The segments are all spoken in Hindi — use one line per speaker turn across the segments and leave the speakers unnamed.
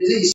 जैसे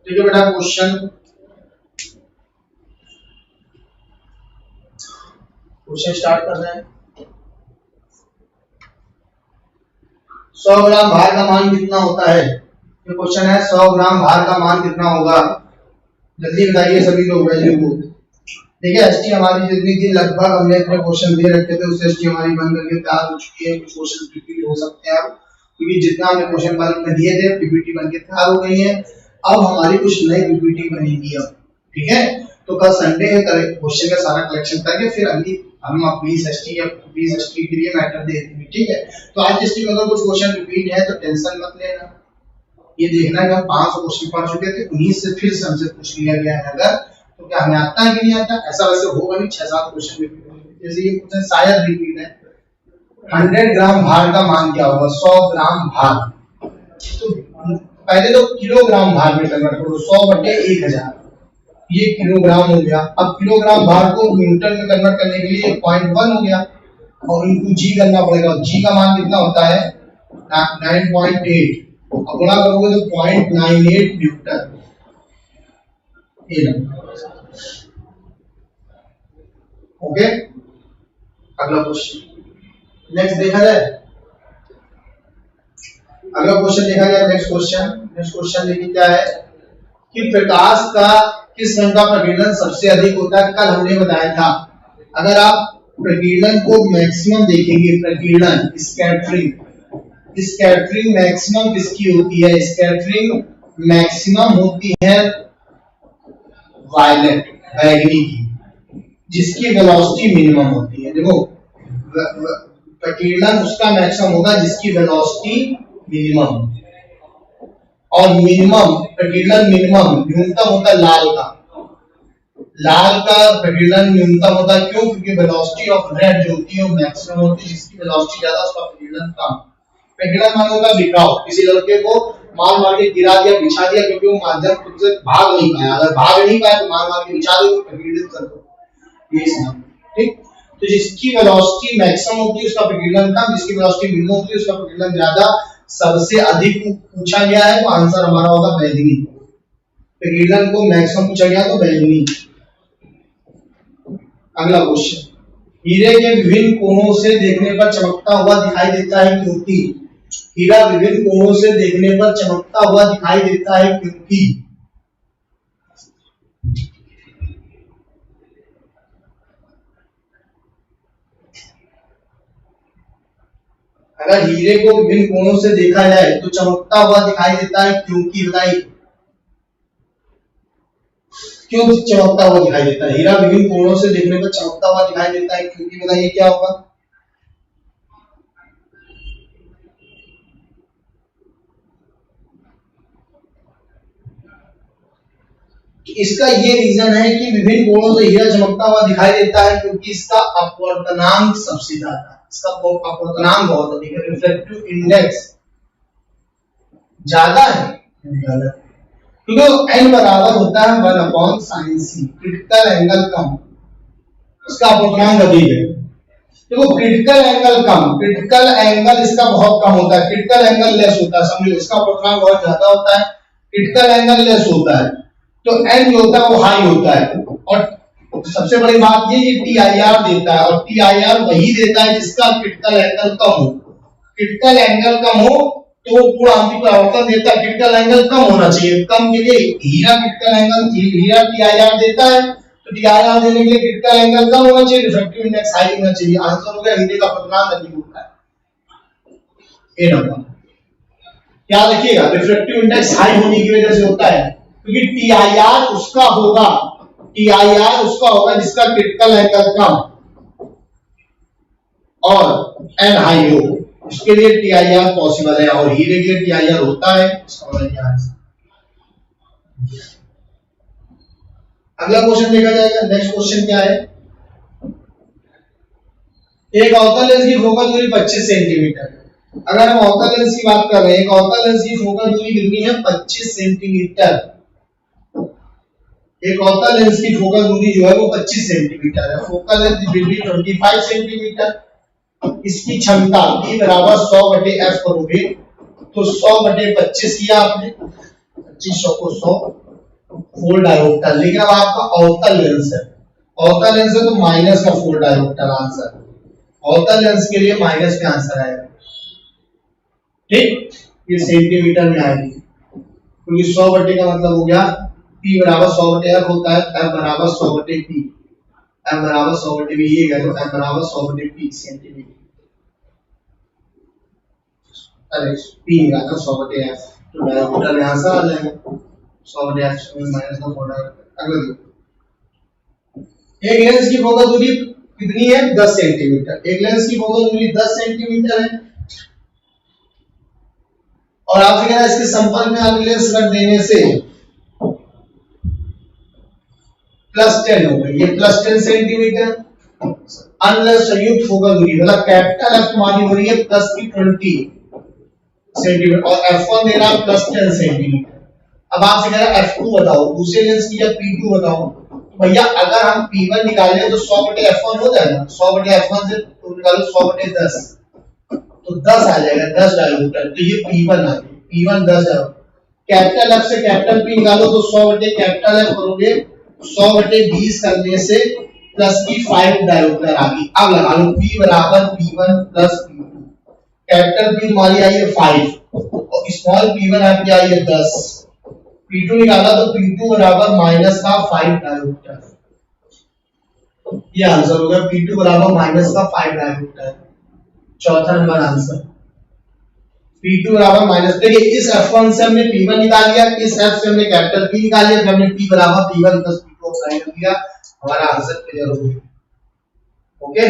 ठीक है बेटा, क्वेश्चन क्वेश्चन स्टार्ट कर रहे हैं। 100 ग्राम भार का मान कितना होता है? ये क्वेश्चन है, 100 ग्राम भार का मान कितना होगा? जल्दी बताइए सभी लोग वैल्यू को। देखिए एसटी हमारी जितनी थी लगभग हमने इतने क्वेश्चन दे रखे थे, उससे एसटी हमारी बन करके तैयार हो चुकी है। कुछ क्वेश्चन रिपीट हो सकते हैं अब, क्योंकि जितना हमने क्वेश्चन बन में दिए थे पीपीटी बन के तैयार हो गई है। अब हमारी कुछ नई पीपीटी बनेगी अब, ठीक है। तो कल संडे है, क्वेश्चन का सारा कलेक्शन करके फिर अगली हम 20 एसटी या 20 एसटी के लिए मैटर दे देंगे, ठीक है। तो आज एसटी में अगर कुछ क्वेश्चन रिपीट है तो टेंशन मत लेना, ये देखना कि हम 500 क्वेश्चन पढ़ चुके थे, 19 से फिर से हमसे पूछ लिया गया है अगर, तो क्या हमें आता है कि नहीं आता? ऐसा वैसे होगा नहीं, 6-7 क्वेश्चन रिपीट होंगे। जैसे ये क्वेश्चन शायद रिपीट है, 100 ग्राम भार का मान क्या होगा? 100 ग्राम भार, तो पहले तो किलोग्राम भार में कन्वर्ट करो, 100/1000, ये किलोग्राम हो गया। अब किलोग्राम भार को न्यूटन में कन्वर्ट करने के लिए 0.1 हो गया और इनको जी करना पड़ेगा। जी का मान कितना होता है? 9.8, अब गुणा करोगे तो 0.98 न्यूटन। ओके, अगला क्वेश्चन नेक्स्ट देखा जाए। अगला क्वेश्चन देखा जाए, नेक्स्ट क्वेश्चन देखिए क्या है कि प्रकाश का किस रंग का प्रकीर्णन सबसे अधिक होता है? कल हमने बताया था, अगर आप प्रकीर्णन को मैक्सिमम देखेंगे, प्रकीर्णन स्कैटरिंग मैक्सिमम किसकी होती है? स्कैटरिंग मैक्सिमम होती है वायलेट, बैगनी की, जिसकी वेलोसिटी मिनिमम होती है। देखो प्रकीर्णन उसका मैक्सिमम होगा जिसकी वेलोसिटी मिनिमम, और मिनिमम प्रकीर्णन मिनिमम न्यूनतम होता है लाल का। लाल का प्रकीर्णन न्यूनतम होता है, क्यों? क्योंकि वेलोसिटी ऑफ रेड जो होती है वो मैक्सिमम होती है, जिसकी वेलोसिटी ज्यादा उसका प्रकीर्णन कम। प्रकीर्णन मान होगा बिखराव, किसी लड़के को मार के गिरा दिया, बिछा दिया, क्योंकि वो माध्यम खुद से भाग नहीं पाया। अगर भाग नहीं पाया तो मार के बिछा दो, तो प्रकीर्णन कर दो, ये समझ, ठीक। तो जिसकी वेलोसिटी मैक्सिमम होती है उसका प्रकीर्णन कम, जिसकी वेलोसिटी मिनिमम होती है उसका प्रकीर्णन ज्यादा। सबसे अधिक पूछा गया है तो आंसर हमारा होगा बैगनी। प्रकीर्णन को मैक्सिमम पूछा गया तो बैगनी। अगला क्वेश्चन, हीरे के विभिन्न कोणों से देखने पर चमकता हुआ दिखाई देता है क्योंकि? हीरा विभिन्न कोणों से देखने पर चमकता हुआ दिखाई देता है क्योंकि? अगर हीरे को विभिन्न कोणों से देखा जाए तो चमकता हुआ दिखाई देता है क्योंकि? बताइए क्यों चमकता हुआ दिखाई देता है? हीरा विभिन्न कोणों से देखने पर चमकता हुआ दिखाई देता है क्योंकि, बताइए क्या होगा? इसका ये रीजन है कि विभिन्न कोणों से हीरा चमकता हुआ दिखाई देता है क्योंकि इसका अपवर्तनांक सबसे ज्यादा है। इसका अपवर्तनांक बहुत अधिक है, रिफ्लेक्टिव इंडेक्स ज्यादा है, क्योंकि n बराबर होता है 1/sin, क्रिटिकल एंगल कम, इसका अपवर्तनांक अधिक है। देखो क्रिटिकल एंगल कम, क्रिटिकल एंगल इसका बहुत कम होता है, क्रिटिकल एंगल लेस होता है, समझो इसका अपवर्तनांक बहुत ज्यादा होता है, क्रिटिकल एंगल लेस होता है, तो n जो होता है वो हाई होता है। और सबसे बड़ी बात ये TIR देता है, और TIR वही देता है जिसका क्रिटिकल एंगल कम हो। क्रिटिकल एंगल कम हो तो वो पूरा आंतरिक परावर्तन देता है, क्रिटिकल एंगल कम होना चाहिए। कम के लिए हीरा क्रिटिकल एंगल, हीरा TIR देता है, तो TIR देने के लिए क्रिटिकल एंगल कम होना चाहिए, रिफ्रैक्टिव इंडेक्स हाई होना चाहिए। आंसर हो गया हीरे का अपवर्तनांक अधिक होता है। ए नंबर क्या देखिएगा, रिफ्रैक्टिव इंडेक्स हाई होने की वजह से होता है, क्योंकि TIR उसका होगा जिसका क्रिटिकल एंगल कम और n हाई हो, उसके लिए TIR पॉसिबल है, और हीरे के लिए TIR होता है। अगला क्वेश्चन देखा जाएगा। नेक्स्ट क्वेश्चन क्या है? एक अवतल लेंस की फोकस दूरी 25 सेंटीमीटर। अगर हम अवतल लेंस की बात कर रहे हैं, एक अवतल लेंस की फोकस दूरी कितनी है? 25 सेंटीमीटर। एक अवतल लेंस की फोकस दूरी जो है वो 25 सेंटीमीटर है। Focal length will be 25 centimetre. इसकी क्षमता E बराबर 100/f करोगे तो 100/25 किया आपने, 2500 को 100 4 डायोप्टर। लेकिन अब आपका अवतल लेंस है औसत लेंस है तो माइनस का 4 डायोप्टर आंसर, औसत लेंस के लिए माइनस का आंसर आएगा। ठीक, ये सेंटीमीटर में आएगी क्योंकि 100 बटे का मतलब हो गया P बराबर 100 बटे F होता है, F बराबर 100 बटे P, F बराबर 100 बटे V, ये गया तो F बराबर 100 बटे P सेंटीमीटर, अरे P निकालना 100 बटे F तो डायोमीटर में आंसर आ जाएगा 100 बटे F में माइनस का 4 डायोमीटर। अगला देखो, एक लेंस की फोकस दूरी कितनी है 10 सेंटीमीटर, एक लेंस की फोकस दूरी 10 सेंटीमीटर है और आपसे कह रहा है इसके संपर्क में आगे लेंस रख देने से +10 हो गई, ये +10 सेंटीमीटर, अनलेस संयुक्त फोकस दूरी मतलब कैपिटल F हमारी हो रही है +20 सेंटीमीटर और F1 दे रहा है +10 सेंटीमीटर। अब आपसे कह रहा है F2 बताओ, दूसरे लेंस की या P2 बताओ, तो भैया अगर हम P1 निकाले तो 100 बटे F1 हो जाएगा, 100 बटे F1 से तो निकालो 100 बटे 10 तो 10 आ जाएगा, 10 डायोमीटर, तो ये P1 आ गया, P1 10 है। कैपिटल F से कैपिटल P निकालो तो 100 बटे कैपिटल F करोगे 100 बटे 20 करने से प्लस की 5 डायोमीटर आ गई। अब लगा लो P बराबर P1 plus P2, capital P तुम्हारी आई है 5 और स्मॉल P1 आपकी आई है 10, P2 निकाला तो P2 बराबर माइनस का 5 डायोमीटर, ये आंसर हो गया P2 बराबर माइनस का 5 डायोमीटर, चौथा नंबर आंसर P2 बराबर माइनस। देखिए इस F1 से हमने P1 निकाल लिया, इस F से हमने कैपिटल P निकाल लिया, फिर हमने P बराबर P1 प्लस P2 अप्लाई कर दिया, हमारा आंसर क्लियर हो गया। ओके,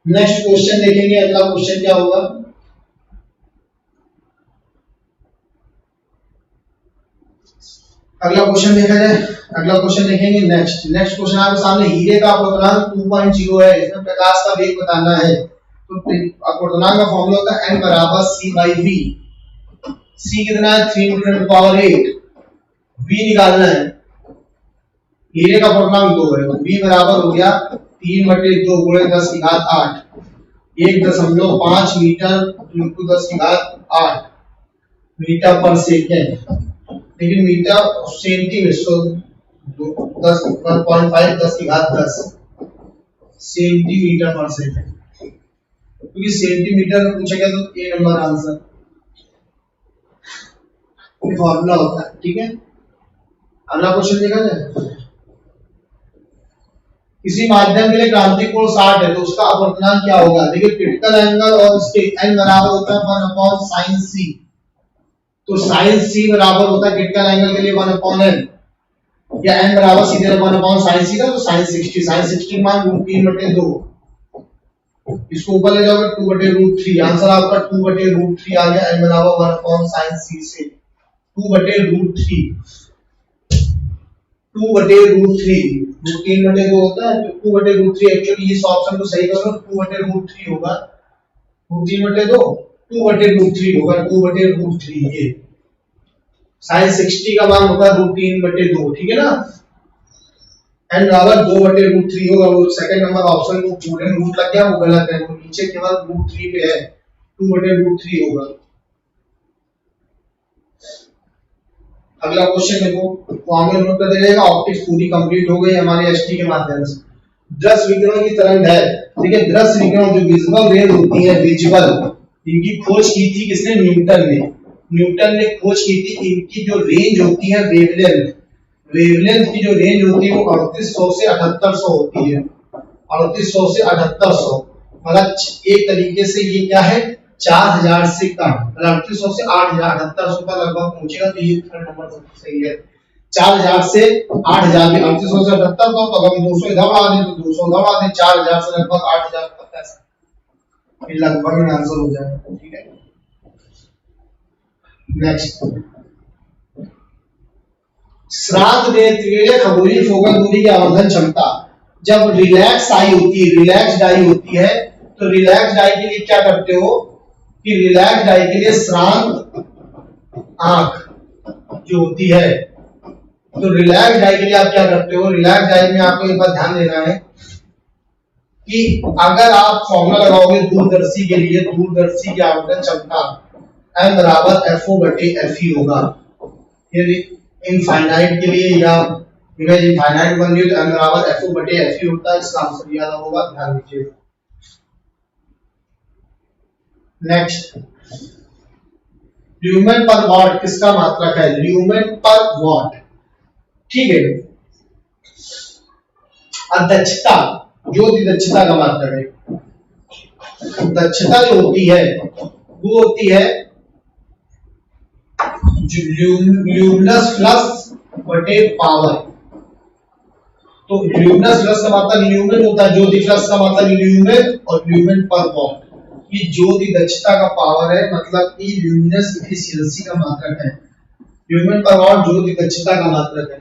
नेक्स्ट क्वेश्चन देखेंगे, अगला क्वेश्चन क्या होगा, अगला क्वेश्चन देखा जाए, अगला क्वेश्चन देखेंगे। नेक्स्ट क्वेश्चन आपके सामने, हीरे का अपवर्तनांक 2.0 है, इसमें प्रकाश का वेग बताना है, तो अपवर्तनांक का फॉर्मूला होता है n बराबर c/v, c कितना है 3 × 10⁸, v निकालना है, हीरे का अपवर्तनांक 2 है, v बराबर हो गया 3/2 × 10⁸, 1.5 मीटर × 10⁸ मीटर पर सेकेंड, लेकिन मीटर सेंटीमीटर सो 10 1.5 10⁻10 सेंटीमीटर पर सेकंड, क्योंकि सेंटीमीटर में पूछा गया तो ए नंबर आंसर फॉर्मूला होता है। ठीक है, अगला क्वेश्चन देखा जाए, किसी माध्यम के लिए क्रांतिक कोण 60 है तो उसका अपवर्तनांक क्या होगा। देखिए क्रिटिकल एंगल और इसके n बराबर होता है 1/sin c, तो sin c बराबर होता है क्रिटिकल एंगल के लिए 1/n, या n बराबर सीधे 1/sin c का तो sin 60 मान √3/2, इसको ऊपर ले जाओगे 2/√3, आंसर आपका 2/√3 आ गया, n बराबर 1/sin c से 2/√3, 2/√3 3/2 होता है, तो 2/√3 एक्चुअली इस ऑप्शन को सही करो 2/√3 होगा, 3/2 2/√3 होगा, 2/√3 ये sin 60 का मान होगा √3/2, ठीक है ना, n बराबर 2/√3 होगा, वो सेकंड नंबर ऑप्शन को पूरे रूट लग गया, वो गलत है, वो नीचे केवल √3 पे है, 2/√3 होगा। अगला क्वेश्चन देखो, फॉर्मूला नोट कर दीजिएगा, ऑप्टिक्स पूरी कंप्लीट हो गई हमारी एसटी के माध्यम से। दृश्य विकिरण की तरंग है, ठीक है, दृश्य विकिरण जो विजुअल रेज होती है, विजुअल, इनकी खोज की थी किसने, न्यूटन ने खोज की थी, इनकी जो रेंज होती है वेवलेंथ की जो रेंज होती है वो 3800 से 7800 होती है, 3800 से 7800, मतलब एक तरीके से ये क्या है 4000 से कम, मतलब 3800 से 7800 तक लगभग पहुंचेगा, तो ये थर्ड नंबर सही है। 4000 से 8000 में 3800 से 7800, तो अगर हम 200 इधर बढ़ा दें तो 200 उधर बढ़ा दें, 4000 से लगभग 8000 तक ऐसा ये लगभग में आंसर हो जाएगा। ठीक है, नेक्स्ट, श्रांत नेत्र के लिए खगोलीय फोकस दूरी की आवर्धन क्षमता, जब रिलैक्स आई होती है, रिलैक्स्ड आई होती है, तो रिलैक्स्ड आई के लिए क्या करते हो कि रिलैक्स्ड आई के लिए श्रांत आंख जो होती है, तो रिलैक्स्ड आई के लिए आप क्या करते हो, रिलैक्स्ड आई में आपको एक बात ध्यान देना है कि अगर आप फॉर्मूला लगाओगे दूरदर्शी के लिए, दूरदर्शी की आवर्धन क्षमता m बराबर FO/FE होगा, यदि इनफाइनाइट के लिए या इमेज इनफाइनाइट बन रही है तो m बराबर FO बटे FE होता है, इसका आंसर याद होगा, ध्यान दीजिए। नेक्स्ट, ल्यूमेन पर वॉट किसका मात्रक है? ल्यूमेन पर वॉट, ठीक है। दक्षता, ज्योति दक्षता का मात्रक है। दक्षता जो होती है वो होती है ल्यूमिनस फ्लक्स बटे पावर। तो ल्यूमिनस फ्लक्स का मतलब ल्यूमेन होता है, ज्योति फ्लक्स का मतलब ल्यूमेन, और ल्यूमेन पर वॉट ये ज्योति दक्षता का पावर है, मतलब कि ल्यूमिनस एफिशिएंसी का मात्रक है। ल्यूमेन पर वॉट ज्योति दक्षता का मात्रक है।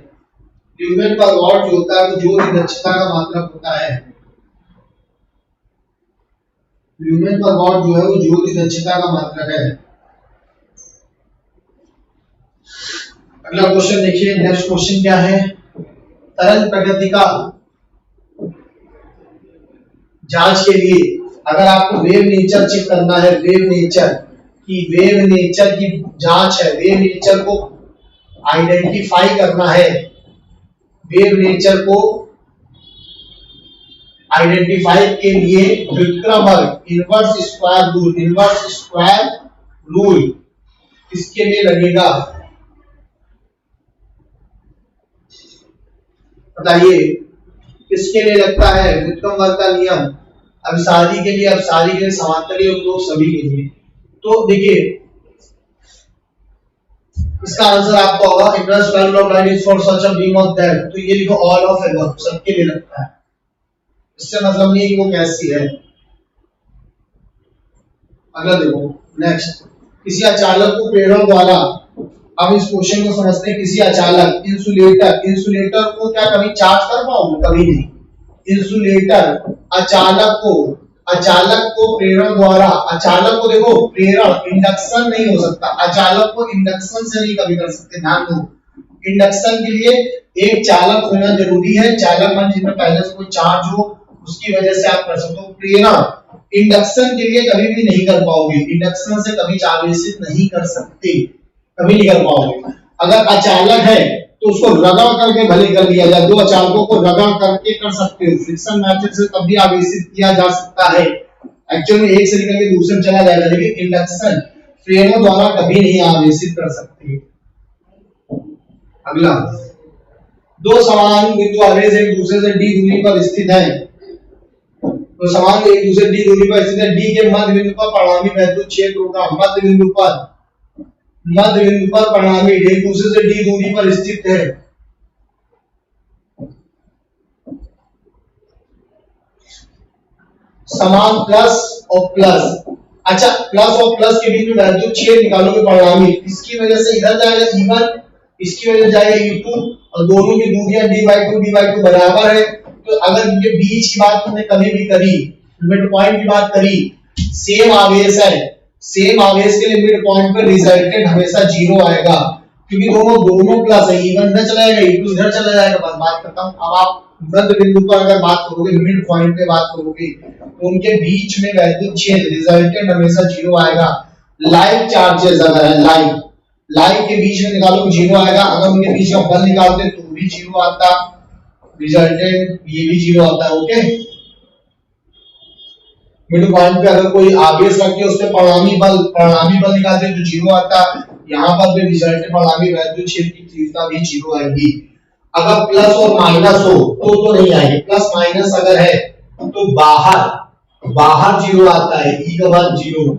ल्यूमेन पर वॉट जो होता है वो ज्योति दक्षता का मात्रक होता है। ल्यूमेन पर वॉट जो है वो ज्योति दक्षता का मात्रक है। अगला क्वेश्चन देखिए, नेक्स्ट क्वेश्चन क्या है? तरंग प्रकृति का जांच के लिए अगर आपको वेव नेचर चेक करना है, वेव नेचर की जांच है, वेव नेचर को आइडेंटिफाई करना है, वेव नेचर को आइडेंटिफाई के लिए व्युत्क्रमक इनवर्स स्क्वायर रूल किसके लिए लगेगा? बताइए किसके लिए लगता है व्युत्क्रमक का नियम? अभिसारी के लिए, समांतरी उपयोग सभी के लिए। तो देखिए इसका आंसर आपको होगा inverse square of line is for such a beam of that, तो ये लिखो ऑल ऑफ एबव, सबके लिए लगता है। इससे मतलब नहीं कि वो कैसी है। अगला देखो नेक्स्ट, किसी अचालक को प्रेरण द्वारा, अब इस क्वेश्चन को समझते हैं। किसी अचालक इंसुलेटर को क्या कभी चार्ज कर पाओगे? कभी नहीं। इंसुलेटर अचालक को प्रेरण द्वारा, अचालक को देखो प्रेरण, इंडक्शन नहीं हो सकता, अचालक को इंडक्शन से नहीं कभी कर सकते, ध्यान दो। इंडक्शन के लिए एक चालक होना जरूरी है, चालक मान जिसमें पहले से कोई चार्ज हो, उसकी वजह से आप कर सकते हो। प्रेरण इंडक्शन के लिए कभी भी नहीं कर पाओगे, इंडक्शन से कभी आवेशित नहीं कर सकते, कभी नहीं कर पाओगे। अगर अचालक है तो उसको रगड़ करके भले कर लिया जाए, दो अचालकों को रगड़ करके कर सकते हो, फ्रिक्शन मेथड से तब भी आवेशित किया जा सकता है। एक्चुअली एक से निकल के दूसरे में चला जाएगा, लेकिन इंडक्शन फ्रेमों द्वारा कभी नहीं आवेशित कर सकते। अगला, दो समान बिंदु आवेश एक दूसरे से d दूरी पर स्थित है, तो समान एक दूसरे d दूरी पर स्थित है, d के मध्य बिंदु पर परिणामी वैद्युत क्षेत्र होगा, मध्य बिंदु पर परिणामी एक दूसरे से d दूरी पर स्थित है। समान प्लस और प्लस, अच्छा प्लस और प्लस के बीच में वैद्युत क्षेत्र निकालोगे परिणामी, इसकी वजह से इधर जाएगा E1, इसकी वजह से जाएगा E2, और दोनों की दूरियां d/2 बराबर है। तो अगर इनके बीच की बात तुमने कभी भी करी, मिड पॉइंट की बात करी, सेम आवेश है, सेम आवेश के लिए मिड पॉइंट पे रिजल्टेंट हमेशा 0 आएगा, क्योंकि दोनों प्लस है, E1 इधर चला जाएगा, E2 इधर चला जाएगा, बस बात खत्म। अब आप मध्य बिंदु पर अगर बात करोगे, मिड पॉइंट पे बात करोगे, तो उनके बीच में वैद्युत क्षेत्र रिजल्टेंट हमेशा 0 आएगा। लाइक चार्जेस अगर है, लाइक के बीच में निकालो 0 आएगा, अगर उनके बीच का बल निकालते तो भी 0 आता, रिजल्टेंट ये भी 0 आता है। ओके, मिड पॉइंट पे अगर कोई आवेश रखे उस पे परिणामी बल निकालते तो 0 आता, यहाँ पर भी रिजल्टेंट परिणामी वैद्युत क्षेत्र की तीव्रता भी 0 आएगी। अगर प्लस और माइनस हो तो नहीं आएगी, प्लस माइनस अगर है तो बाहर 0 आता है, E का मान 0,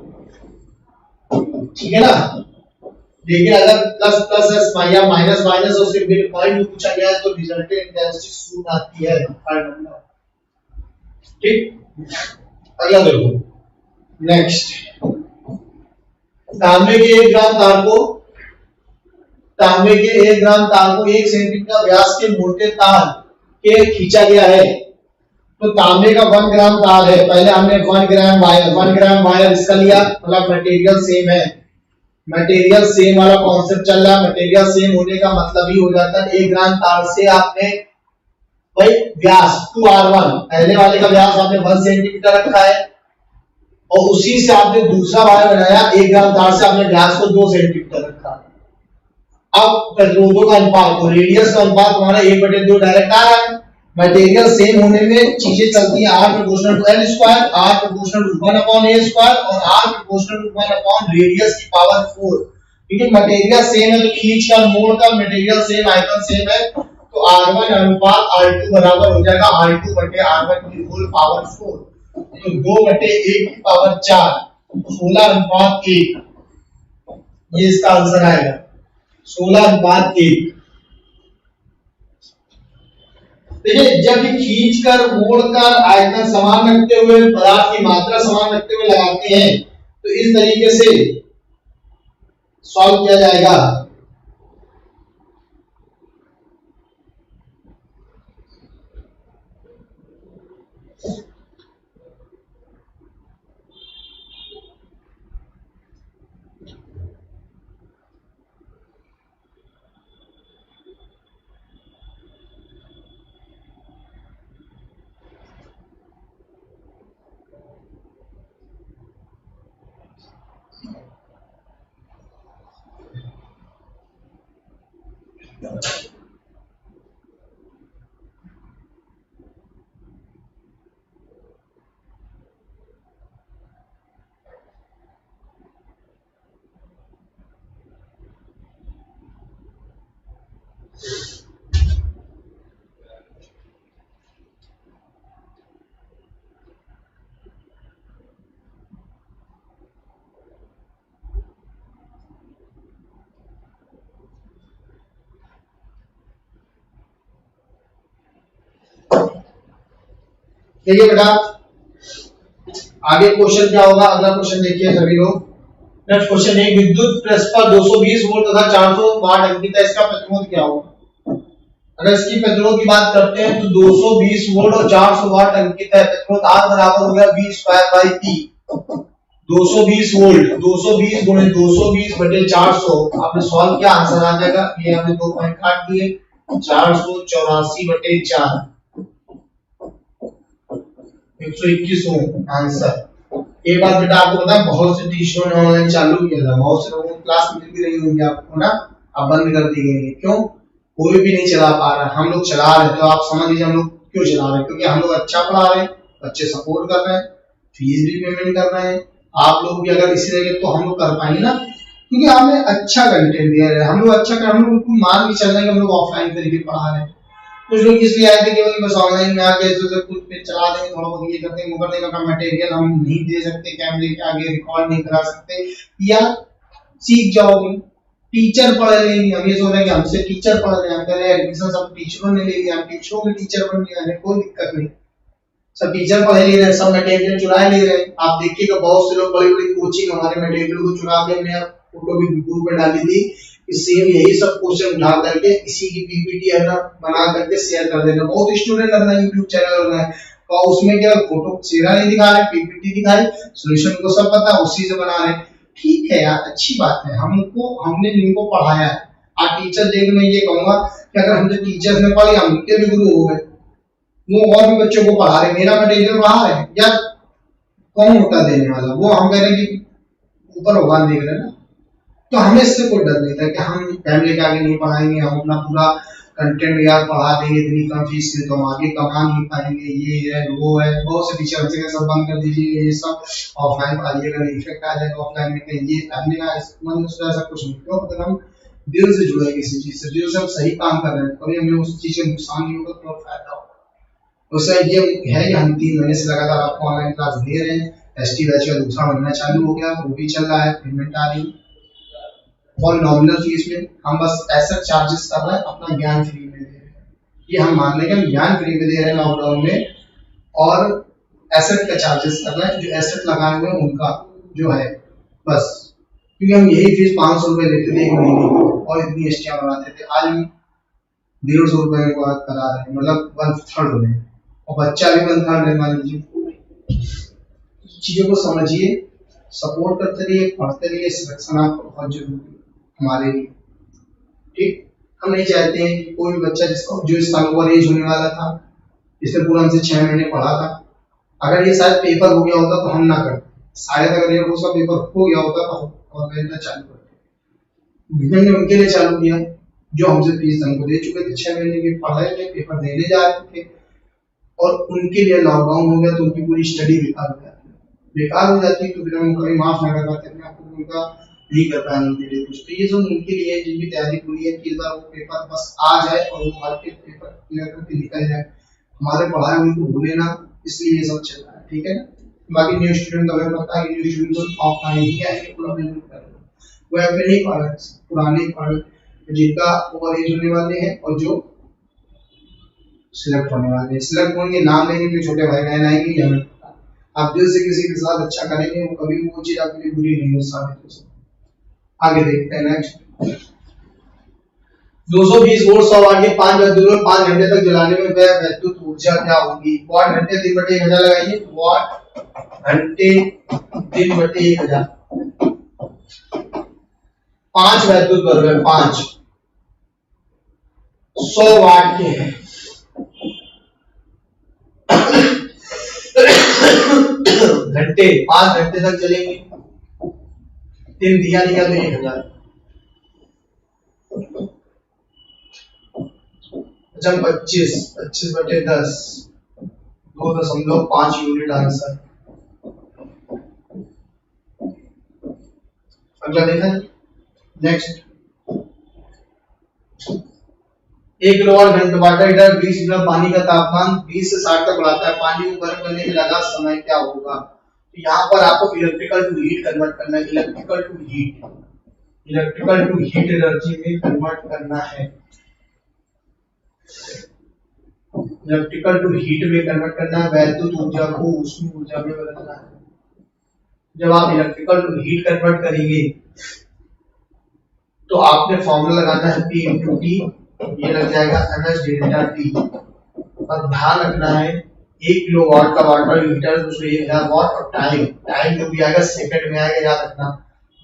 ठीक है ना। लेकिन अगर प्लस प्लस है या माइनस माइनस है, उसके मिड पॉइंट में पूछा गया है तो रिजल्टेंट इंटेंसिटी शून्य आती है, ठीक। अगला देखो नेक्स्ट, तांबे के 1 ग्राम तार को 1 सेंटीमीटर व्यास के मोटे तार के खींचा गया है। तो तांबे का 1 ग्राम तार है, पहले हमने 1 ग्राम वायर इसका लिया, मतलब मटेरियल सेम है, मटेरियल सेम वाला कॉन्सेप्ट चल रहा है। मटेरियल सेम होने का मतलब ही हो जाता है 1 ग्राम तार से आपने भाई व्यास 2r1, पहले वाले का व्यास आपने 1 सेंटीमीटर रखा है, और उसी से आपने दूसरा वायर बनाया 1 ग्राम तार से आपने व्यास को 2 सेंटीमीटर रखा। अब प्रतिरोधों का अनुपात, तो रेडियस का अनुपात हमारा 1/2 डायरेक्ट आ रहा है। मटेरियल सेम होने में चीजें चलती हैं, r proportional to l square, r proportional to 1/a square और r प्रोपोर्शनल टू 1 रेडियस की पावर 4। क्योंकि मटेरियल सेम है तो खींच का मोड़ का मटेरियल सेम, आयतन सेम है, तो r1 अनुपात r2 बराबर हो जाएगा r2 बटे r1 की होल पावर 4। तो 2/1 की पावर 4, 16 अनुपात 1, ये इसका आंसर आएगा 16 अनुपात 1। देखिए जब खींचकर मोड़कर आयतन समान रखते हुए पदार्थ की मात्रा समान रखते हुए लगाते हैं तो इस तरीके से सॉल्व किया जाएगा। देखिए बेटा आगे क्वेश्चन क्या होगा, अगला क्वेश्चन देखिए सभी लोग। नेक्स्ट क्वेश्चन है, विद्युत प्रेस पर 220 वोल्ट तथा 400 वाट अंकित है, इसका प्रतिरोध क्या होगा। अगर इसकी प्रतिरोध की बात करते हैं तो 220 वोल्ट और 400 वाट अंकित है, प्रतिरोध R बराबर हो गया V square by T। 220 volt 220 गुणे 220 बटे 400, आपने सॉल्व किया आंसर आ जाएगा, ये हमने 2 पॉइंट काट दिए, 484 बटे 4, 121 आंसर। एक बात बेटा आपको पता है बहुत से टीचरों ने ऑनलाइन चालू किया था, बहुत से लोगों को क्लास मिल भी रही होंगी आपको ना, अब बंद कर दी गई है। क्यों? कोई भी नहीं चला पा रहा, हम लोग चला रहे, तो आप समझ लीजिए हम लोग क्यों चला रहे हैं, क्योंकि हम लोग अच्छा पढ़ा रहे हैं, बच्चे सपोर्ट कर रहे हैं, फीस भी पेमेंट कर रहे हैं, आप लोग भी अगर इसी लगे तो हम लोग कर पाएंगे ना, क्योंकि आपने अच्छा कंटेंट दिया है। हम लोग अच्छा कर, हम लोग मान भी चल रहे हैं कि हम लोग ऑफलाइन तरीके पढ़ा रहे हैं। कुछ लोग इसलिए आए थे कि बस ऑनलाइन में आके जो कुछ पे चला देंगे, थोड़ा बहुत ये करते हैं, वो कर देंगे, मटेरियल हम नहीं दे सकते, कैमरे के आगे रिकॉर्ड नहीं करा सकते, या सीख जाओगे टीचर पढ़ लेंगे। हम ये सोच रहे हैं कि हमसे टीचर पढ़ रहे हैं, हम कह रहे हैं एडमिशन सब टीचरों ने ले लिया, हम टीचरों के टीचर बन गए, कोई दिक्कत नहीं, सब टीचर पढ़ ले रहे हैं, सब मटेरियल चुरा ले रहे हैं। आप देखिएगा बहुत से लोग बड़ी बड़ी कोचिंग हमारे मटेरियल को चुरा के, मैं फोटो भी ग्रुप पे डाली थी, सेम यही सब क्वेश्चन उठा करके इसी की पीपीटी है ना बना करके शेयर कर देना। बहुत स्टूडेंट अपना यूट्यूब चैनल बनाए और उसमें क्या फोटो चेहरा नहीं दिखा रहे, पीपीटी दिखाए, सॉल्यूशन को सब पता है, उसी से बना रहे। ठीक है यार, अच्छी बात है, हमने इनको पढ़ाया है। आज टीचर देख, मैं ये कहूंगा कि अगर हमसे टीचर्स ने पढ़े, हम उनके भी गुरु हो गए, वो और भी बच्चों को पढ़ा रहे, मेरा मटेरियल पढ़ा रहे, या कौन होता देने वाला, वो हम कह रहे हैं कि ऊपर भगवान देख रहे हैं ना। तो हमें इससे कोई डर नहीं था कि हम फैमिली के आगे नहीं पढ़ाएंगे, हम अपना पूरा कंटेंट यार पढ़ा देंगे इतनी कम फीस में तो हम आगे कमा नहीं पाएंगे, ये है वो है। बहुत से टीचर से सब बंद कर दीजिए, ये सब ऑफलाइन पढ़ाइएगा, इफेक्ट आ जाएगा ऑफलाइन में, ये करने का मतलब ऐसा कुछ नहीं। क्यों? अगर हम दिल से जुड़े किसी चीज से, दिल से हम सही काम कर रहे हैं, कभी हमें उस चीज से नुकसान नहीं होगा तो फायदा होगा। उससे ये है कि हम 3 महीने से लगातार आपको ऑनलाइन क्लास दे रहे हैं, एसटी बैच का दूसरा महीना चालू हो गया, वो भी चल रहा है, पेमेंट आ रही और नॉमिनल फीस में हम बस ऐसा चार्जेस कर रहे हैं, अपना ज्ञान फ्री में दे रहे हैं। ये हम मान लें कि हम ज्ञान फ्री में दे रहे हैं लॉकडाउन में, और एसेट का चार्जेस कर रहे हैं, जो एसेट लगाए हुए हैं उनका जो है बस। क्योंकि हम यही फीस 500 रुपए लेते थे 1 महीने की और इतनी एसटियां बनाते थे, आज हम 150 रुपए में करा रहे हैं, मतलब 1/3 में, और बच्चा भी 1/3 है मान लीजिए। चीजों को समझिए, सपोर्ट करते रहिए, पढ़ते रहिए, सिलेक्शन आपको बहुत जरूरी है हमारे लिए। ठीक, हम नहीं चाहते हैं कि कोई बच्चा जिसको जो इस साल ओवर एज होने वाला था, इसने पूरा हमसे 6 महीने पढ़ा था, अगर ये शायद पेपर हो गया होता तो हम ना करते, शायद अगर ये उसका पेपर हो गया होता तो हम ऑनलाइन चालू करते। हमने उनके लिए चालू किया जो हमसे फीस हमको दे चुके थे 6 महीने के, पढ़ रहे थे, पेपर देने जा रहे थे, और उनके लिए लॉकडाउन हो गया तो उनकी पूरी स्टडी बेकार हो जाती है। बेकार हो जाती है तो फिर हम कभी माफ ना कर पाते अपने आप को, उनका नहीं कर पाए उनके लिए कुछ। तो ये सब उनके लिए जिनकी तैयारी पूरी है कि इस बार वो पेपर बस आ जाए और वो भर के पेपर क्लियर करके निकल जाए, हमारे पढ़ाई उनको भूले ना, इसलिए ये सब चल रहा है, ठीक है ना। बाकी न्यू स्टूडेंट तो हमें पता है कि न्यू स्टूडेंट तो ऑफलाइन ही आएंगे, पूरा पेमेंट करेंगे, वो ऐप नहीं पढ़ रहे, पुराने पढ़ जिनका ओवर एज होने वाले हैं और जो सिलेक्ट होने वाले हैं, सिलेक्ट होंगे नाम लेंगे तो छोटे भाई बहन आएंगे, हमें आप दिल से किसी के साथ अच्छा करेंगे वो कभी वो चीज आपके लिए बुरी नहीं हो साबित हो सकती। आगे देखते हैं नेक्स्ट 220 वोल्ट 100 वाट के 5 विद्युत 5 घंटे तक जलाने में व्यय विद्युत ऊर्जा क्या होगी? वाट घंटे 3/1000 लगाइए, वाट घंटे 3/1000, 5 विद्युत बल्ब है, 5 100 वाट के हैं, घंटे 5 घंटे तक चलेंगे, 3 दिया नहीं तो 1000। जब 25/10 2.5 यूनिट आंसर। अगला देखा नेक्स्ट 1 किलोवाट घंटे वाटर हीटर 20 लीटर पानी का तापमान 20 से 60 तक बढ़ाता है, पानी को गर्म करने में लगा समय क्या होगा? तो यहाँ पर आपको इलेक्ट्रिकल टू हीट कन्वर्ट करना है, इलेक्ट्रिकल टू हीट एनर्जी में कन्वर्ट करना है, इलेक्ट्रिकल टू हीट में कन्वर्ट करना है, वैद्युत ऊर्जा को ऊष्मीय ऊर्जा में बदलना है। जब आप इलेक्ट्रिकल टू हीट कन्वर्ट करेंगे तो आपने फॉर्मूला लगाना है P into T, ये लग जाएगा NS डेल्टा T, और ध्यान रखना है 1 किलोवाट का वाटर हीटर उसमें 1000 वाट, और टाइम जो भी आएगा सेकंड में आएगा, याद रखना।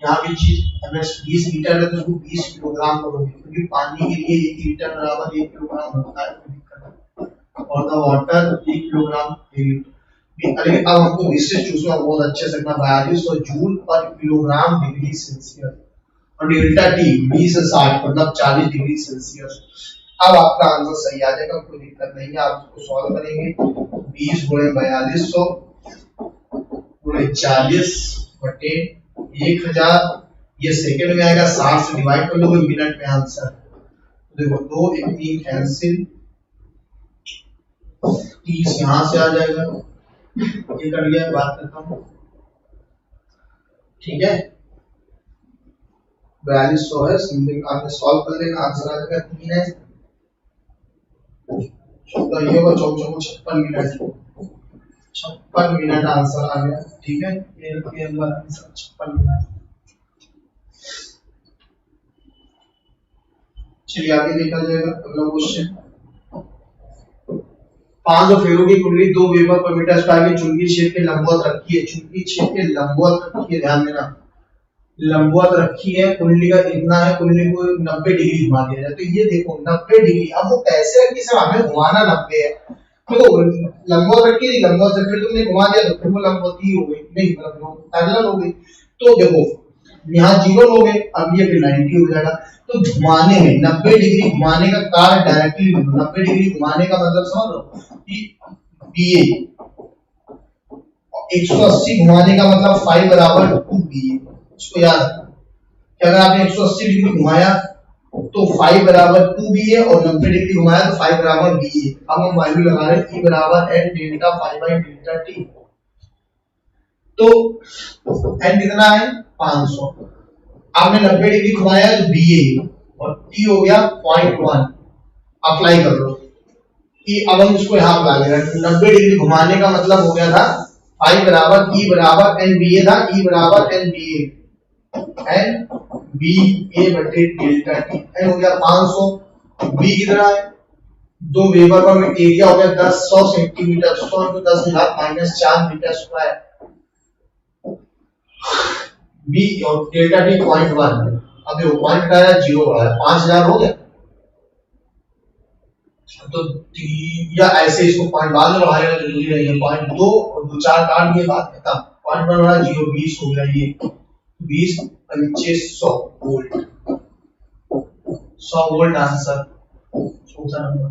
यहाँ भी चीज MS 20 लीटर है तो उसको 20 किलोग्राम करोगे, क्योंकि पानी के लिए 1 लीटर बराबर 1 किलोग्राम होता है, और द वाटर 1 किलोग्राम हीट। अब हमको इससे चूसना बहुत अच्छे से करना, 4200 जूल पर किलोग्राम डिग्री सेल्सियस, और डेल्टा T 20 से 60 मतलब 40 डिग्री सेल्सियस। अब आपका आंसर सही आ जाएगा, कोई दिक्कत नहीं है, आप इसको सॉल्व करेंगे 20 गुणे 4200 गुणे 40 बटे 1000, ये सेकंड में आएगा, 60 से डिवाइड कर लोगे मिनट में आंसर। देखो 2 1 3 कैंसिल, 30 यहां से आ जाएगा, ये कर लिया, बात करता हूं, ठीक है 4200 है, समथिंग आपने सॉल्व कर लेना, आंसर आ जाएगा 3 है, तो ये होगा 56 मिनट, 56 मिनट आंसर आ गया, ठीक है, ये नंबर आंसर 56 मिनट। चलिए आगे देखा जाएगा अगला क्वेश्चन। 500 फेरो की कुंडली 2 वेबर पर मीटर स्क्वायर की चुंबकीय क्षेत्र के लंबवत रखी है, चुंबकीय क्षेत्र के लंबवत रखी है, ध्यान देना लंबवत रखी है, कुंडली का इतना है, कुंडली को 90 डिग्री घुमा दिया जाए, तो ये देखो 90 डिग्री, अब वो कैसे रखी से हमें घुमाना 90 है, तो लंबवत रखी थी, लंबवत से फिर तुमने घुमा दिया तो फिर वो लंबवत ही हो गई, नहीं मतलब पैरेलल हो गई, तो देखो यहाँ 0 लोगे, अब ये फिर 90 हो जाएगा, तो घुमाने में 90 डिग्री घुमाने का कार्य डायरेक्टली 90 डिग्री घुमाने का मतलब समझ लो कि BA, 180 घुमाने का मतलब 5 बराबर 2 BA, इसको याद रखना कि अगर आपने 180 डिग्री घुमाया तो 5 बराबर 2 BA, और 90 डिग्री घुमाया तो 5 बराबर BA। अब हम वैल्यू लगा रहे हैं E बराबर n delta 5 by delta T, तो n कितना है 500, आपने 90 डिग्री घुमाया तो BA और T हो गया 0.1, अप्लाई कर लो कि अब हम इसको यहाँ ला ले रहे हैं, 90 डिग्री घुमाने का मतलब हो गया था 5 बराबर E बराबर n BA था, E बराबर n BA बटे डेल्टा T, n हो गया 500, B कितना है 2 वेबर पर एरिया हो गया 100 centimetre, 100 into 10 - 4 metre square, B और डेल्टा T 0.1, अब देखो पॉइंट हटाया 0 आया, 5000 हो गया, तो या ऐसे इसको पॉइंट बाद में बढ़ाएगा जरूरी नहीं है, 0.2 और 2 4 काट दिए, बात खत्म, पॉइंट बड़ा 0 20 हो गया, ये 20 2500 वोल्ट, 100 वोल्ट आंसर, चौथा नंबर।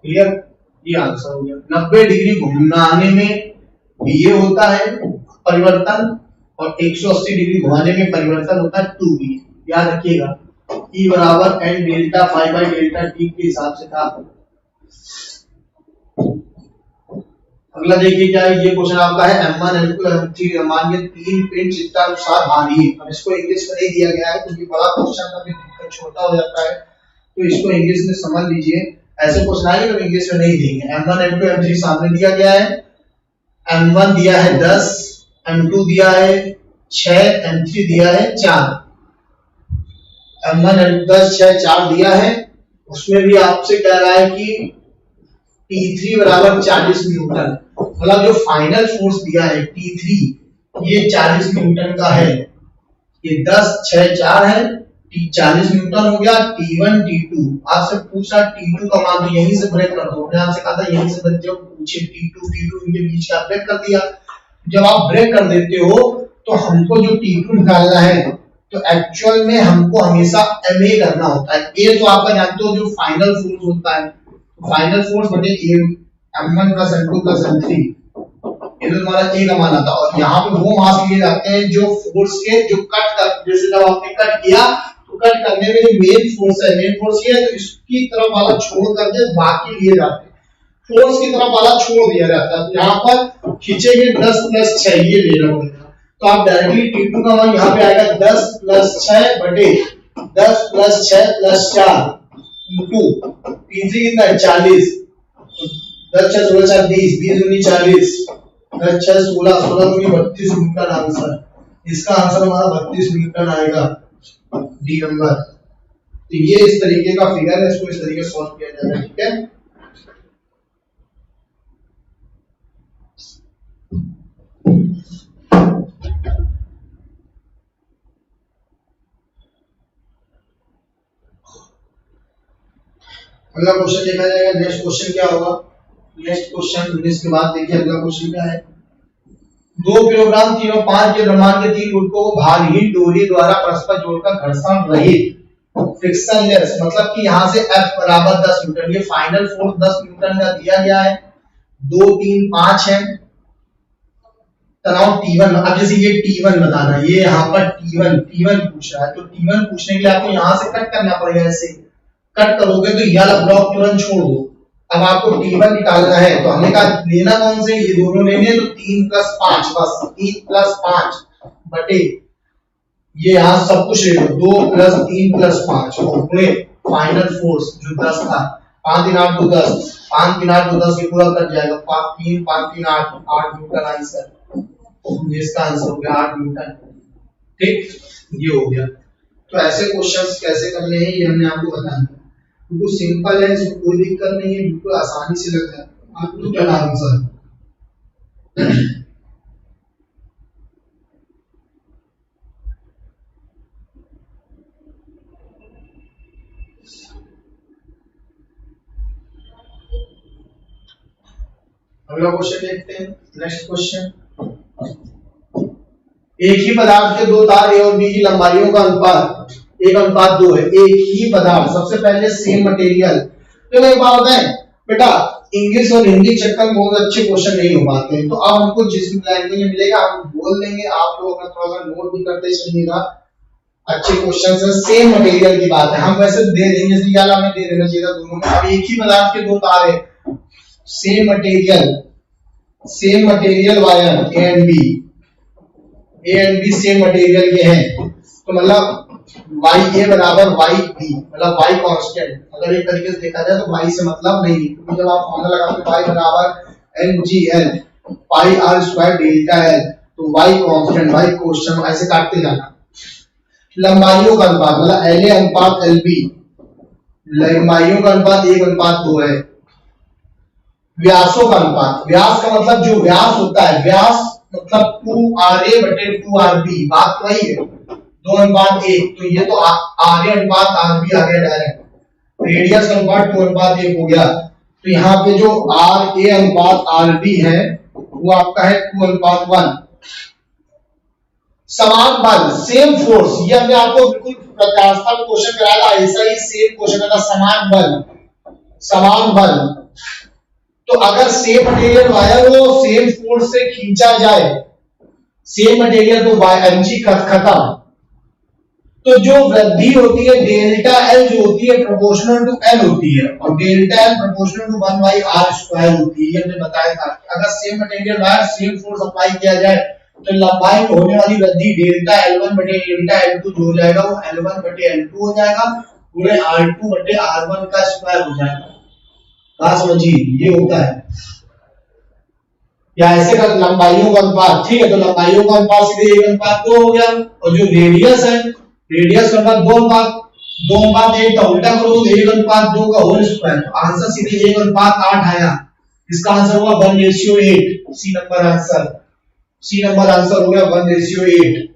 क्लियर, ये आंसर हो गया। 90 डिग्री घुमाने में भी ये होता है परिवर्तन, और 180 डिग्री घुमाने में परिवर्तन होता है 2v। याद रखिएगा, E बराबर n delta phi by delta T के हिसाब से था। अगला देखिए क्या है, ये क्वेश्चन आपका है M1 M2 M3 मान के 3 पिंड चित्रानुसार भारी है। अब इसको इंग्लिश में नहीं दिया गया है क्योंकि बड़ा क्वेश्चन का भी दिक्कत छोटा हो जाता है, तो इसको इंग्लिश में समझ लीजिए। ऐसे क्वेश्चन आएंगे तो इंग्लिश में नहीं देंगे। M1 M2 M3 सामने दिया गया है। M1 दिया है 10, M2 दिया है 6, M3 दिया है 4। M1 10 6 4 दिया है, उसमें भी आपसे कह रहा है कि T3 बराबर 40 न्यूटन, मतलब जो फाइनल फोर्स दिया है T3 ये 40 न्यूटन का है। ये 10 6 4 है, T 40 न्यूटन हो गया। T1 T2 आपसे पूछा T2 का मान, तो यहीं से ब्रेक कर दो। मैंने आपसे कहा था यहीं से बच्चे पूछे T2 T2 इनके बीच का ब्रेक कर दिया। जब आप ब्रेक कर देते हो तो हमको जो T2 निकालना है, तो एक्चुअल में हमको हमेशा MA करना होता है। A तो आपका जानते हो जो फाइनल फोर्स होता है, फाइनल फोर्स बटे M1 plus M2 plus M3, ये तो हमारा A का मान आता है। और यहाँ पे वो मास लिए जाते हैं जो फोर्स के जो कट कर, जैसे जब आपने कट किया तो कट करने में जो मेन फोर्स है, मेन फोर्स ये है तो इसकी तरफ वाला छोड़ करके बाकी लिए जाते हैं, फोर्स की तरफ वाला छोड़ दिया जाता है। तो यहाँ पर खींचेंगे 10 प्लस 6 ये लेना पड़ेगा, तो आप डायरेक्टली T2 का मान यहाँ पे आएगा 10 प्लस 6 बटे 10 प्लस 6 प्लस 4 इंटू T3 कितना है 40, 10 6 16 4 20 20 19 40, 10 6 16 16 19 32 न्यूटन आंसर। इसका आंसर हमारा 32 न्यूटन आएगा, डी नंबर। तो ये इस तरीके का फिगर है, इसको इस तरीके से सॉल्व किया जाएगा। ठीक है, अगला क्वेश्चन देखा जाएगा। नेक्स्ट क्वेश्चन क्या होगा, नेक्स्ट क्वेश्चन 19 के बाद देखिए अगला क्वेश्चन क्या है। 2 किलोग्राम 3 और 5 के द्रव्यमान के 3 गुटकों को भारी डोरी द्वारा परस्पर जोड़कर घर्षण रहित फ्रिक्शन लेस, मतलब कि यहां से F बराबर 10 न्यूटन, ये फाइनल फोर्स 10 न्यूटन का दिया गया है। 2 3 5 है, तनाव T1। अब जैसे ये T1 बताना, ये यहाँ पर T1 पूछ रहा है, तो T1 पूछने के लिए आपको यहाँ से कट करना पड़ेगा। ऐसे कट करोगे तो ये वाला ब्लॉक तुरंत छोड़ दो। अब आपको T1 निकालना है, तो हमने कहा लेना कौन से, ये दोनों लेने हैं, तो 3 प्लस 5 बस 3 प्लस 5 बटे ये यहाँ सब कुछ ले लो 2 प्लस 3 प्लस 5 और पूरे फाइनल फोर्स जो 10 था, 5 3 8 2 10, 5 3 8 2 10 ये पूरा कट जाएगा, 5 3 5 3 8 न्यूटन आंसर। इसका आंसर हो गया 8 न्यूटन। ठीक, ये हो गया। तो ऐसे क्वेश्चंस कैसे करने हैं ये हमने आपको बताया, बिल्कुल सिंपल है, इसमें कोई दिक्कत नहीं है, बिल्कुल आसानी से लग जाता है। आप न्यूटन आंसर। अगला क्वेश्चन देखते हैं। नेक्स्ट क्वेश्चन, एक ही पदार्थ के 2 तार A और B की लंबाइयों का अनुपात 1:2 है। एक ही पदार्थ, सबसे पहले सेम मटेरियल। तो एक बात है बेटा, इंग्लिश और हिंदी चक्कर में बहुत अच्छे क्वेश्चन नहीं हो पाते हैं, तो अब हमको जिस लैंग्वेज में मिलेगा हम बोल देंगे, आप लोग अपना थोड़ा सा नोट भी करते चलिएगा। अच्छे क्वेश्चन है, सेम मटेरियल की बात है, हम वैसे दे देंगे, जैसे वाला हमें दे देना चाहिए दोनों में। अब एक ही पदार्थ के 2 तार है, same material wire A and B same material के हैं, तो मतलब YA बराबर YB, मतलब Y कांस्टेंट। अगर एक तरीके से देखा जाए तो Y से मतलब नहीं, क्योंकि जब आप फॉर्मूला लगाते हो Y बराबर mgl पाई r स्क्वायर डेल्टा l, तो Y कांस्टेंट Y क्वेश्चन ऐसे काटते जाना। लंबाइयों का अनुपात मतलब LA अनुपात LB, लंबाइयों का अनुपात 1:2 है। व्यासों का अनुपात, व्यास का मतलब जो व्यास होता है, व्यास मतलब 2RA बटे 2RB, बात तो वही है 2:1, तो ये तो RA अनुपात RB आ गया डायरेक्ट, रेडियस का अनुपात 2:1 हो गया। तो यहाँ पे जो RA अनुपात RB है वो आपका है 2:1। समान बल, सेम फोर्स, ये हमने आपको बिल्कुल ट्रांसफर में क्वेश्चन कराया था, ऐसा ही सेम क्वेश्चन था, समान बल, समान बल। तो अगर सेम मटेरियल वायर को सेम फोर्स से खींचा जाए, सेम मटेरियल तो mg खत्म, तो जो वृद्धि होती है डेल्टा एल जो होती है प्रोपोर्शनल टू एल होती है, और delta L proportional to 1 by R square होती है। ये हमने बताया था कि अगर same material wire same force apply किया जाए तो लंबाई में होने वाली वृद्धि डेल्टा L1 बटे डेल्टा L2 जो हो जाएगा वो L1 बटे L2 हो जाएगा, पूरे R2 बटे R1 का स्क्वायर हो जाएगा। बात समझिए, ये होता है। या ऐसे का लंबाइयों का अनुपात, ठीक है, तो लंबाइयों का अनुपात सीधे 1:2 हो गया, और जो रेडियस है, रेडियस का अनुपात 2:1 का उल्टा करो तो 1:2 का होल स्क्वायर, तो आंसर सीधे 1:8 आया। इसका आंसर होगा 1:8। C number answer, C number answer हो गया 1:8।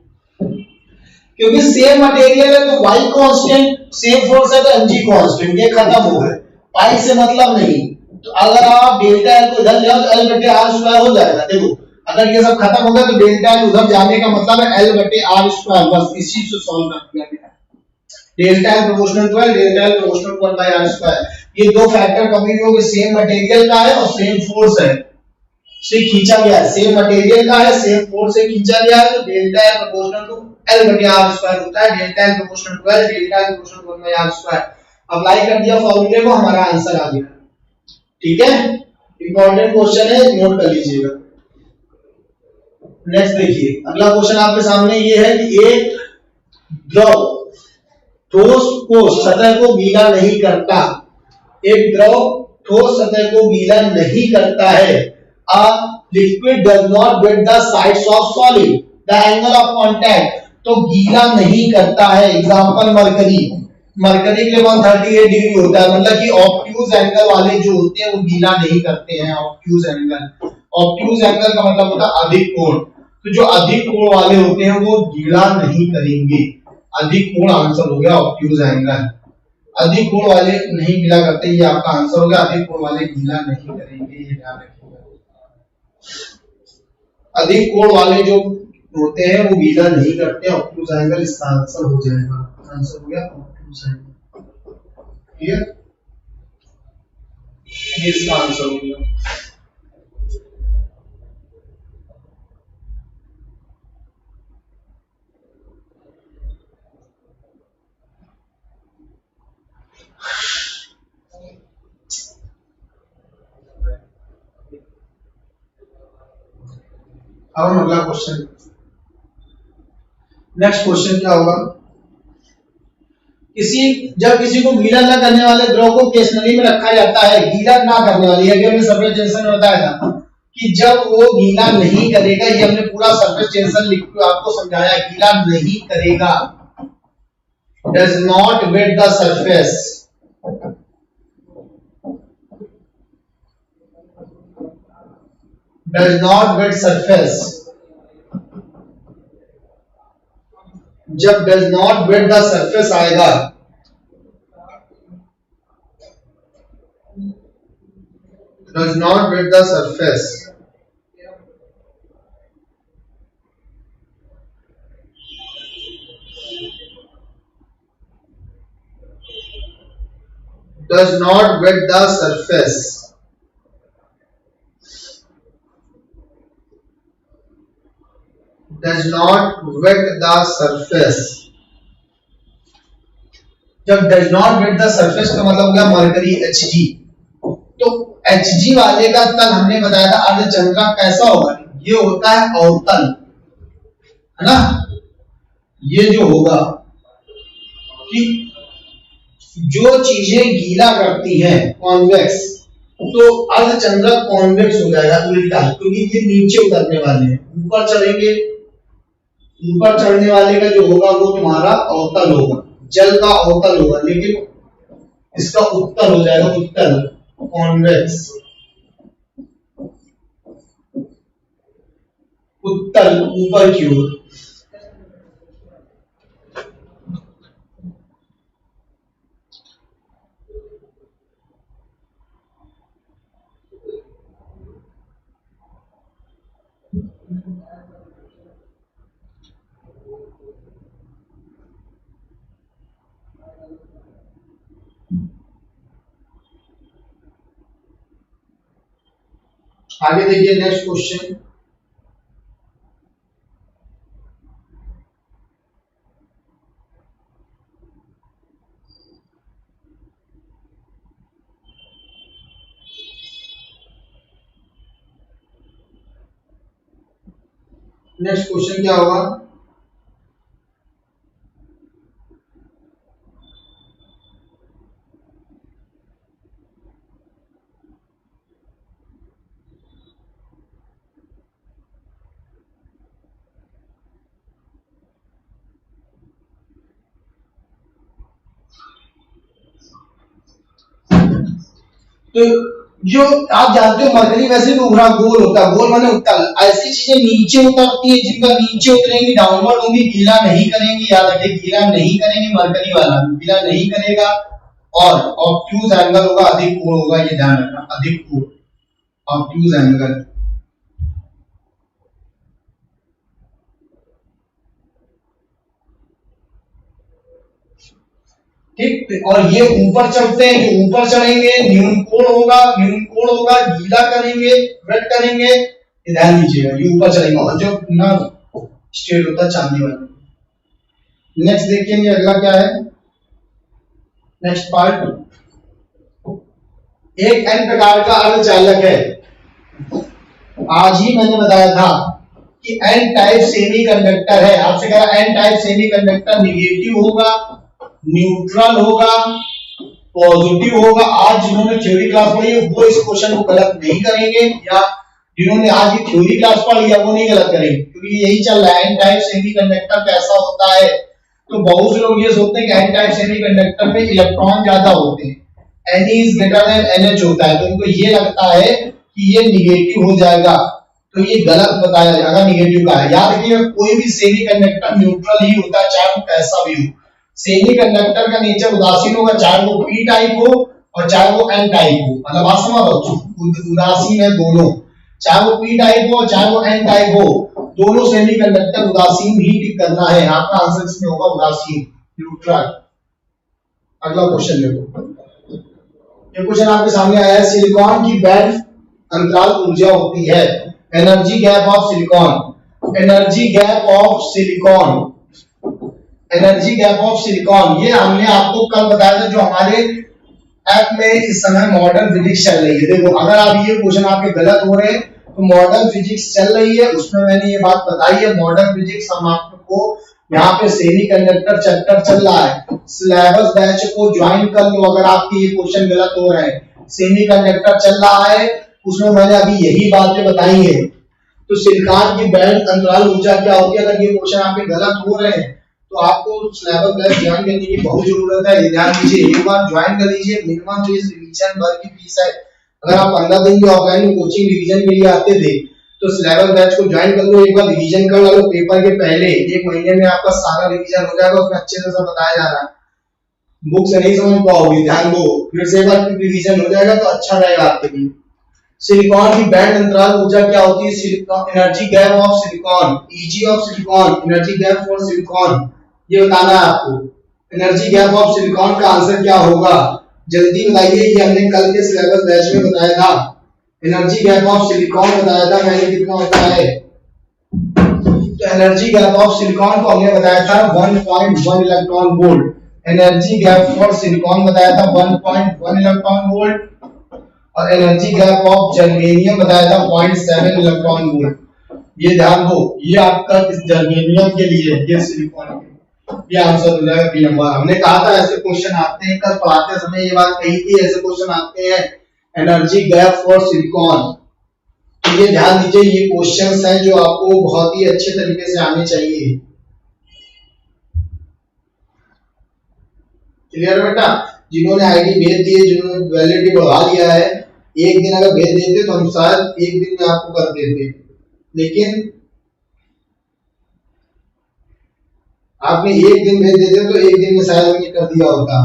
क्योंकि सेम मटेरियल है तो y कांस्टेंट, सेम फोर्स है तो mg कांस्टेंट, ये खत्म हो गए, पाई से मतलब नहीं। तो अगर आप डेल्टा एल को इधर ले आओ तो एल बटे आर स्क्वायर हो जाएगा। देखो अगर ये सब खत्म हो गया तो डेल्टा एल उधर जाने का मतलब है एल बटे आर स्क्वायर, बस इस चीज को सॉल्व कर दिया गया। Delta L proportional to L, delta L proportional to 1 by R square, ये दो फैक्टर कभी भी हो कि सेम मटेरियल का है और सेम फोर्स है से खींचा गया है, सेम मटेरियल का है सेम फोर्स से खींचा गया है, तो delta L proportional to L बटे आर स्क्वायर होता है। Delta L proportional to L, delta L proportional to 1 by R square. Apply कर दिया फॉर्मूले को, हमारा आंसर आ गया। ठीक है, इंपॉर्टेंट क्वेश्चन है, नोट कर लीजिएगा। नेक्स्ट देखिए, अगला क्वेश्चन आपके सामने ये है कि एक द्रव ठोस को सतह को गीला नहीं करता, एक द्रव ठोस सतह को गीला नहीं करता है। A liquid does not wet the sides of solid, the angle of contact, तो गीला नहीं करता है। एग्जांपल मरकरी, मरकरी के लिए 138 डिग्री होता है, मतलब कि ऑब्ट्यूज एंगल वाले जो होते हैं वो गीला नहीं करते हैं। ऑब्ट्यूज एंगल, ऑब्ट्यूज एंगल का मतलब होता है अधिक कोण, तो जो अधिक कोण वाले होते हैं वो गीला नहीं करेंगे। अधिक कोण आंसर हो गया ऑब्ट्यूज एंगल। अधिक कोण वाले नहीं गीला करते, ये आपका आंसर हो गया। अधिक कोण वाले गीला नहीं करेंगे, ये ध्यान रखिएगा। अधिक कोण वाले जो होते हैं वो गीला नहीं करते। ऑब्ट्यूज एंगल इसका आंसर हो जाएगा, आंसर हो गया ऑब्ट्यूज एंगल। क्लियर, ये इसका आंसर हो गया। अब हम अगला क्वेश्चन, नेक्स्ट क्वेश्चन क्या होगा, जब किसी को गीला न करने वाले द्रव को किस नली में रखा जाता है। गीला ना करने वाली, अभी हमने सरफेस टेंशन में बताया था कि जब वो गीला नहीं करेगा, ये हमने पूरा सरफेस टेंशन लिख के आपको समझाया, गीला नहीं करेगा। Does not wet the surface, does not wet surface, जब does not wet the surface आएगा, does not wet the surface, does not wet the surface, does not wet the surface। जब does not wet the surface का मतलब हो गया मरकरी Hg। तो Hg वाले का तल हमने बताया था अर्धचंद्रा कैसा होगा, ये होता है अवतल, है ना। ये जो होगा कि जो चीजें गीला करती हैं कॉन्वेक्स, तो अर्धचंद्रक कॉन्वेक्स हो जाएगा उल्टा, क्योंकि ये नीचे उतरने वाले हैं, ऊपर चढ़ेंगे, ऊपर चढ़ने वाले का जो होगा वो तुम्हारा अवतल होगा, जल का अवतल होगा, लेकिन इसका उत्तल हो जाएगा, उत्तल कॉन्वेक्स, उत्तल ऊपर की ओर। आगे देखिए नेक्स्ट क्वेश्चन। नेक्स्ट क्वेश्चन क्या होगा? तो जो आप जानते हो मरकरी वैसे भी उभरा गोल होता है, गोल माने उत्तल। ऐसी चीजें नीचे उतरती है जिनका नीचे उतरेंगी डाउनवर्ड होंगी, गीला नहीं करेंगी। याद रखिए गीला नहीं करेंगे, मरकरी वाला गीला नहीं करेगा। और ऑब्ट्यूज एंगल होगा, अधिक कोण होगा, ये ध्यान रखना, अधिक कोण, ऑब्ट्यूज एंगल। ठीक, और ये ऊपर चढ़ते हैं, जो ऊपर चढ़ेंगे न्यून कोण होगा, न्यून कोण होगा, गीला करेंगे, वेट करेंगे, ध्यान दीजिएगा, ये ऊपर चढ़ेंगे। और जो ना स्ट्रेट होता है चांदी वाला। नेक्स्ट देखेंगे अगला क्या है, नेक्स्ट पार्ट। एक एन प्रकार का अर्धचालक है। आज ही मैंने बताया था कि एन टाइप सेमीकंडक्टर है। आपसे कहा एन टाइप सेमीकंडक्टर निगेटिव होगा, न्यूट्रल होगा, पॉजिटिव होगा। आज जिन्होंने थ्योरी क्लास पढ़ी है वो इस क्वेश्चन को गलत नहीं करेंगे, या जिन्होंने आज की थ्योरी क्लास पढ़ी है वो नहीं गलत करेंगे, क्योंकि यही चल रहा है एन टाइप सेमीकंडक्टर कैसा होता है। तो बहुत से लोग ये सोचते हैं कि एन टाइप सेमीकंडक्टर में इलेक्ट्रॉन ज्यादा होते हैं, Na is greater than NH होता है, तो उनको ये लगता है कि ये निगेटिव हो जाएगा, तो ये गलत बताया जाएगा, निगेटिव का है। याद रखिए कोई भी सेमीकंडक्टर न्यूट्रल ही होता है, चाहे वो कैसा भी हो। सेमीकंडक्टर का नेचर उदासीन होगा, चाहे वो पी टाइप हो और चाहे वो एन टाइप हो। मतलब आप समझ लो उदासीन है दोनों, चाहे वो पी टाइप हो चाहे वो एन टाइप हो, दोनों सेमीकंडक्टर उदासीन ही टिक करना है। आपका आंसर इसमें होगा उदासीन, न्यूट्रल। अगला क्वेश्चन देखो, ये क्वेश्चन आपके सामने आया है, सिलिकॉन की बैंड अंतराल ऊर्जा होती है। Energy gap of silicon, energy gap of silicon, energy gap of silicon, ये हमने आपको कल बताया था, जो हमारे ऐप में इस समय मॉडर्न फिजिक्स चल रही है। देखो अगर आप ये क्वेश्चन आपके गलत हो रहे हैं तो मॉडर्न फिजिक्स चल रही है, उसमें मैंने ये बात बताई है। मॉडर्न फिजिक्स हम आपको यहाँ पे सेमीकंडक्टर चैप्टर चल रहा है, सिलेबस बैच को ज्वाइन कर लो अगर आपके ये क्वेश्चन गलत हो रहे हैं। सेमीकंडक्टर चल रहा है, उसमें मैंने अभी यही बातें बताई है। तो सिलिकॉन की बैंड अंतराल ऊर्जा क्या होती है, अगर ये क्वेश्चन आपके गलत हो रहे हैं तो आपको सिलेबस बैच ज्वाइन करने की बहुत जरूरत है। ध्यान दीजिए, एक बार ज्वाइन कर लीजिए, मिनिमम जो इस रिवीजन भर की फीस है। अगर आप 15 दिन की ऑफलाइन कोचिंग रिवीजन के लिए आते थे तो सिलेबस बैच को ज्वाइन कर लो, एक बार रिवीजन कर लो, पेपर के पहले 1 महीने में आपका सारा रिवीजन हो जाएगा, उसमें अच्छे से सब बताया जा रहा है। बुक से नहीं समझ पाओगे, ध्यान दो, फिर से एक बार रिवीजन हो जाएगा तो अच्छा रहेगा आपके लिए। सिलिकॉन की बैंड अंतराल ऊर्जा क्या होती है? Silicon energy gap of silicon, Eg of silicon, energy gap for silicon, ये बताना है आपको। एनर्जी गैप ऑफ सिलिकॉन का आंसर क्या होगा, जल्दी बताइए, ये हमने कल के सिलेबस बैच में बताया था। एनर्जी गैप ऑफ सिलिकॉन बताया था मैंने, कितना होता है? तो एनर्जी गैप ऑफ सिलिकॉन को हमने बताया था 1.1 electron volt. Energy gap for silicon बताया था 1.1 इलेक्ट्रॉन वोल्ट, और एनर्जी गैप ऑफ जर्मेनियम बताया था 0.7 इलेक्ट्रॉन वोल्ट। ये ध्यान दो, ये आपका जर्मेनियम के लिए, ये सिलिकॉन के, ये आंसर हो जाएगा बी नंबर। हमने कहा था ऐसे क्वेश्चन आते हैं, कल पढ़ाते समय ये बात कही थी, ऐसे क्वेश्चन आते हैं एनर्जी गैप फॉर सिलिकॉन। तो ये ध्यान दीजिए, ये क्वेश्चंस हैं जो आपको बहुत ही अच्छे तरीके से आने चाहिए। क्लियर बेटा? जिन्होंने आईडी भेज दिए, जिन्होंने वैलिडिटी बढ़ा लिया है, एक दिन अगर भेज देते तो हम शायद एक दिन में आपको कर देते, लेकिन आपने एक दिन भेज देते तो एक दिन में शायद हमने कर दिया होता,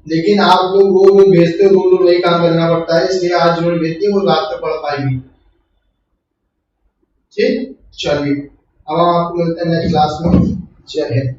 लेकिन आप लोग रोज रोज भेजते हो, रोज रोज वही काम करना पड़ता है, इसलिए आज जिन्होंने भेज दिया वो रात तक पढ़ पाएंगे। ठीक, चलिए अब हम आपको मिलते हैं नेक्स्ट क्लास में। जय हिंद।